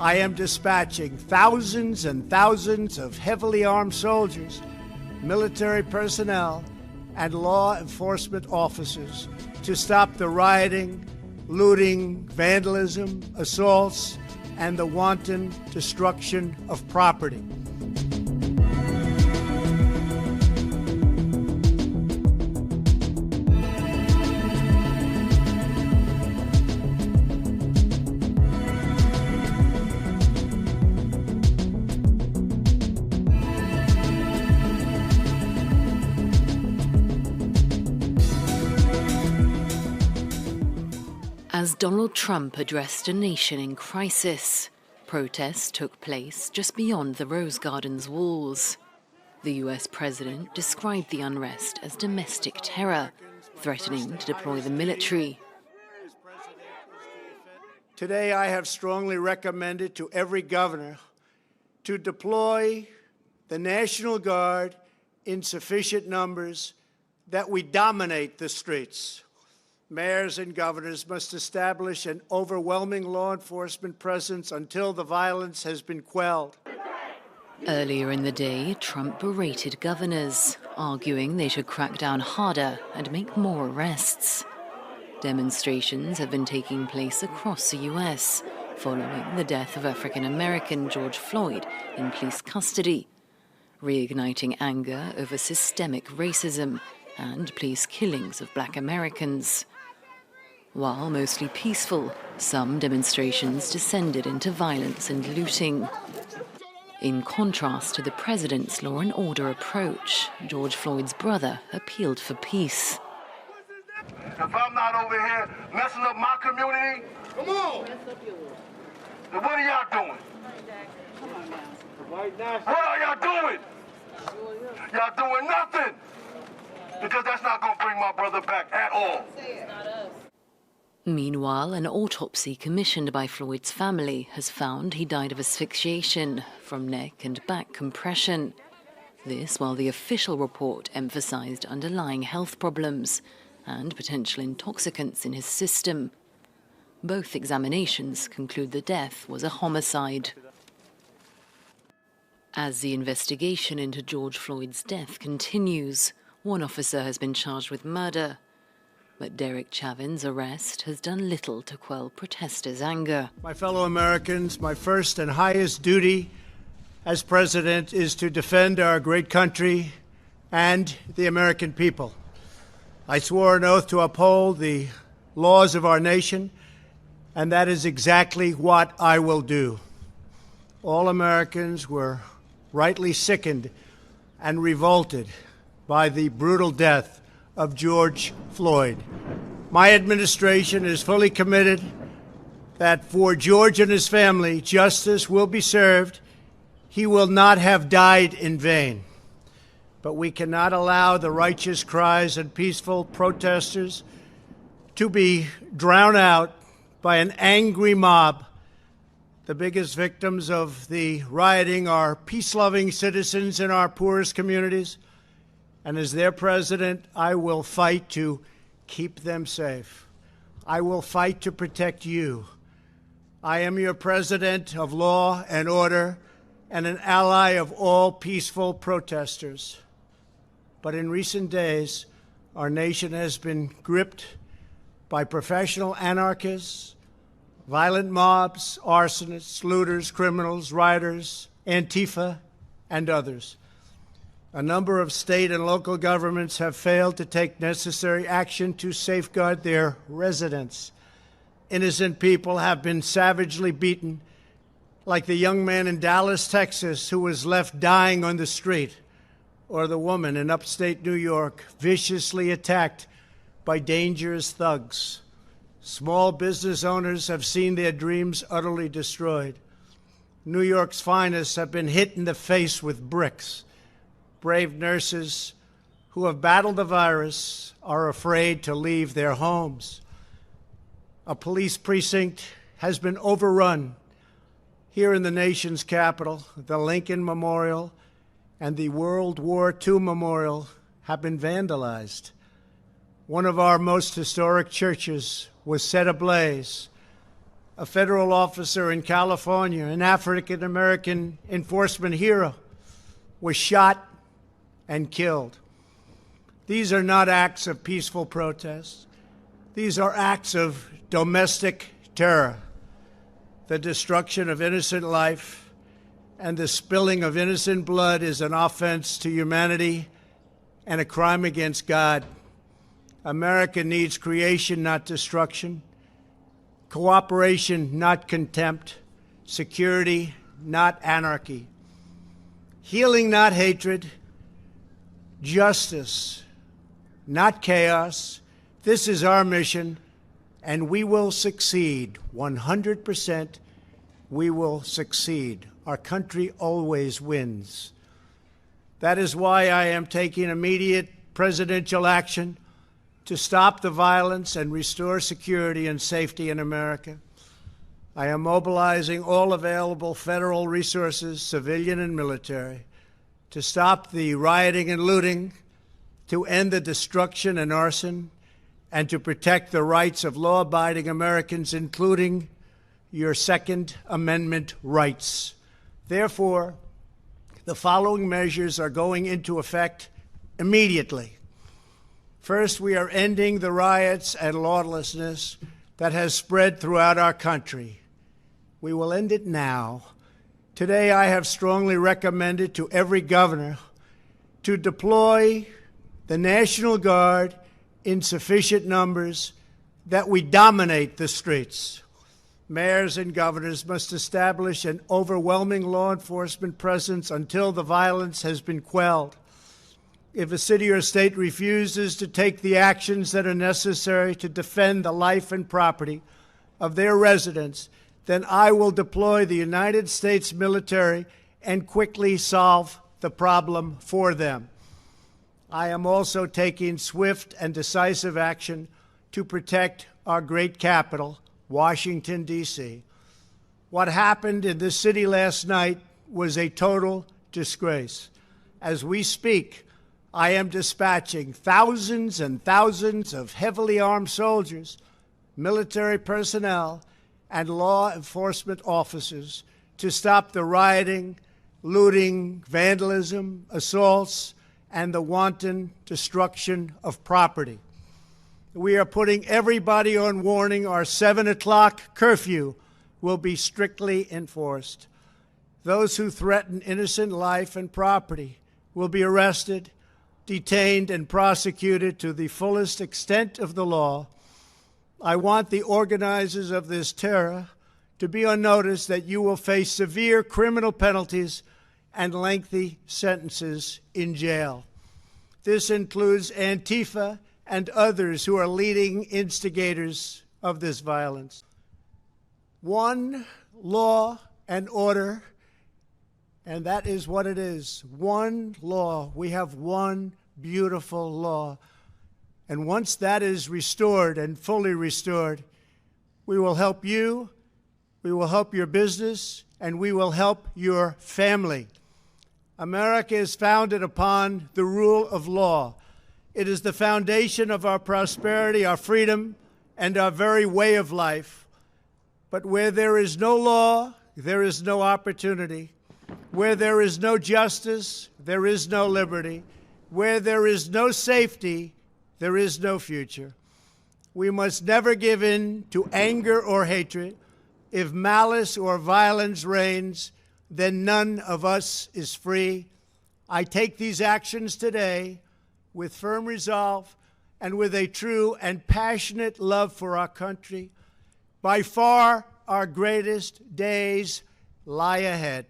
I am dispatching thousands and thousands of heavily armed soldiers, military personnel, and law enforcement officers to stop the rioting, looting, vandalism, assaults, and the wanton destruction of property. As Donald Trump addressed a nation in crisis, protests took place just beyond the Rose Garden's walls. The US president described the unrest as domestic terror, threatening to deploy the military. Today, I have strongly recommended to every governor to deploy the National Guard in sufficient numbers that we dominate the streets. Mayors and governors must establish an overwhelming law enforcement presence until the violence has been quelled. Earlier in the day, Trump berated governors, arguing they should crack down harder and make more arrests. Demonstrations have been taking place across the US, following the death of African-American George Floyd in police custody, reigniting anger over systemic racism and police killings of Black Americans. While mostly peaceful, some demonstrations descended into violence and looting. In contrast to the president's law and order approach, George Floyd's brother appealed for peace. If I'm not over here messing up my community, come on! Then what are y'all doing? What are y'all doing? Y'all doing nothing! Because that's not going to bring my brother back at all. Meanwhile, an autopsy commissioned by Floyd's family has found he died of asphyxiation from neck and back compression. This while the official report emphasized underlying health problems and potential intoxicants in his system. Both examinations conclude the death was a homicide. As the investigation into George Floyd's death continues, one officer has been charged with murder. But Derek Chauvin's arrest has done little to quell protesters' anger. My fellow Americans, my first and highest duty as president is to defend our great country and the American people. I swore an oath to uphold the laws of our nation, and that is exactly what I will do. All Americans were rightly sickened and revolted by the brutal death of George Floyd. My administration is fully committed that for George and his family, justice will be served. He will not have died in vain. But we cannot allow the righteous cries and peaceful protesters to be drowned out by an angry mob. The biggest victims of the rioting are peace-loving citizens in our poorest communities. And as their president, I will fight to keep them safe. I will fight to protect you. I am your president of law and order and an ally of all peaceful protesters. But in recent days, our nation has been gripped by professional anarchists, violent mobs, arsonists, looters, criminals, rioters, Antifa, and others. A number of state and local governments have failed to take necessary action to safeguard their residents. Innocent people have been savagely beaten, like the young man in Dallas, Texas, who was left dying on the street, or the woman in upstate New York viciously attacked by dangerous thugs. Small business owners have seen their dreams utterly destroyed. New York's finest have been hit in the face with bricks. Brave nurses who have battled the virus are afraid to leave their homes. A police precinct has been overrun. Here in the nation's capital, the Lincoln Memorial and the World War II Memorial have been vandalized. One of our most historic churches was set ablaze. a federal officer in California, an African-American enforcement hero, was shot and killed. These are not acts of peaceful protest. These are acts of domestic terror. The destruction of innocent life and the spilling of innocent blood is an offense to humanity and a crime against God. America needs creation, not destruction. Cooperation, not contempt. Security, not anarchy. Healing, not hatred. Justice, not chaos. This is our mission, and we will succeed. 100%, we will succeed. Our country always wins. That is why I am taking immediate presidential action to stop the violence and restore security and safety in America. I am mobilizing all available federal resources, civilian and military, to stop the rioting and looting, to end the destruction and arson, and to protect the rights of law-abiding Americans, including your Second Amendment rights. Therefore, the following measures are going into effect immediately. First, we are ending the riots and lawlessness that has spread throughout our country. We will end it now. Today, I have strongly recommended to every governor to deploy the National Guard in sufficient numbers that we dominate the streets. Mayors and governors must establish an overwhelming law enforcement presence until the violence has been quelled. If a city or state refuses to take the actions that are necessary to defend the life and property of their residents, then I will deploy the United States military and quickly solve the problem for them. I am also taking swift and decisive action to protect our great capital, Washington, D.C. What happened in this city last night was a total disgrace. As we speak, I am dispatching thousands and thousands of heavily armed soldiers, military personnel, and law enforcement officers to stop the rioting, looting, vandalism, assaults, and the wanton destruction of property. We are putting everybody on warning. Our 7 o'clock curfew will be strictly enforced. Those who threaten innocent life and property will be arrested, detained, and prosecuted to the fullest extent of the law. I want the organizers of this terror to be on notice that you will face severe criminal penalties and lengthy sentences in jail. This includes Antifa and others who are leading instigators of this violence. One law and order, and that is what it is. One law. We have one beautiful law. And once that is restored and fully restored, we will help you, we will help your business, and we will help your family. America is founded upon the rule of law. It is the foundation of our prosperity, our freedom, and our very way of life. But where there is no law, there is no opportunity. Where there is no justice, there is no liberty. Where there is no safety, there is no future. We must never give in to anger or hatred. If malice or violence reigns, then none of us is free. I take these actions today with firm resolve and with a true and passionate love for our country. By far, our greatest days lie ahead.